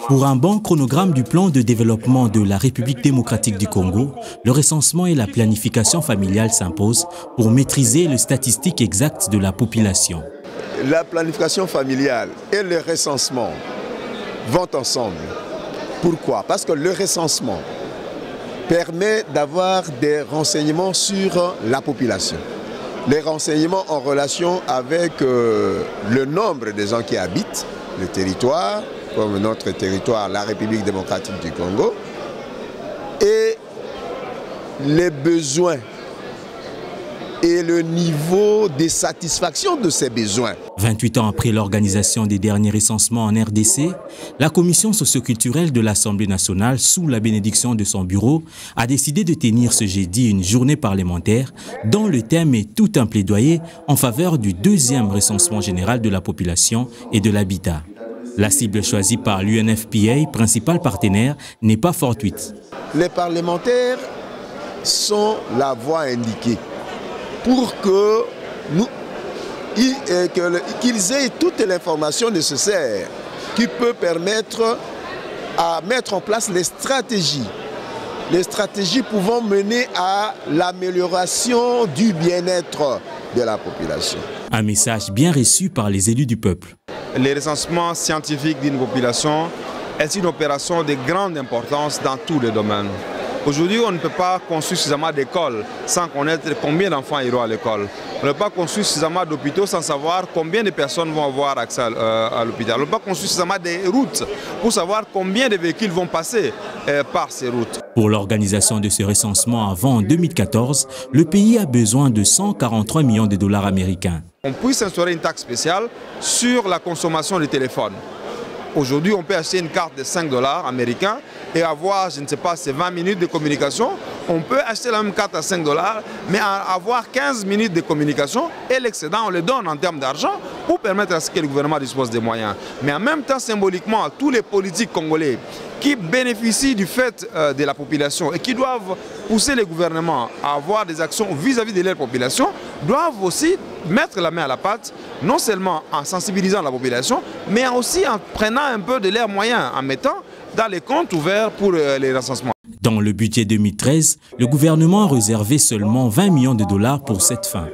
Pour un bon chronogramme du plan de développement de la République démocratique du Congo, le recensement et la planification familiale s'imposent pour maîtriser les statistiques exactes de la population. La planification familiale et le recensement vont ensemble. Pourquoi? Parce que le recensement permet d'avoir des renseignements sur la population. Les renseignements en relation avec le nombre de gens qui habitent le territoire, comme notre territoire, la République démocratique du Congo, et les besoins et le niveau de satisfaction de ces besoins. 28 ans après l'organisation des derniers recensements en RDC, la commission socioculturelle de l'Assemblée nationale, sous la bénédiction de son bureau, a décidé de tenir ce jeudi une journée parlementaire dont le thème est tout un plaidoyer en faveur du deuxième recensement général de la population et de l'habitat. La cible choisie par l'UNFPA, principal partenaire, n'est pas fortuite. Les parlementaires sont la voie indiquée pour que qu'ils aient toute l'information nécessaire qui peut permettre à mettre en place les stratégies pouvant mener à l'amélioration du bien-être de la population. Un message bien reçu par les élus du peuple. Le recensement scientifique d'une population est une opération de grande importance dans tous les domaines. Aujourd'hui, on ne peut pas construire suffisamment d'écoles sans connaître combien d'enfants iront à l'école. On ne peut pas construire suffisamment d'hôpitaux sans savoir combien de personnes vont avoir accès à l'hôpital. On ne peut pas construire suffisamment de routes pour savoir combien de véhicules vont passer par ces routes. Pour l'organisation de ce recensement avant 2014, le pays a besoin de 143 millions de dollars américains. On puisse instaurer une taxe spéciale sur la consommation des téléphones. Aujourd'hui, on peut acheter une carte de 5 dollars américains et avoir, je ne sais pas, c'est 20 minutes de communication. On peut acheter la même carte à 5 dollars, mais avoir 15 minutes de communication et l'excédent, on le donne en termes d'argent pour permettre à ce que le gouvernement dispose des moyens. Mais en même temps, symboliquement, tous les politiques congolais qui bénéficient du fait de la population et qui doivent pousser les gouvernements à avoir des actions vis-à-vis de leur population, doivent aussi mettre la main à la pâte, non seulement en sensibilisant la population, mais aussi en prenant un peu de leurs moyens, en mettant dans les comptes ouverts pour les recensements. Dans le budget 2013, le gouvernement a réservé seulement 20 millions de dollars pour cette fin.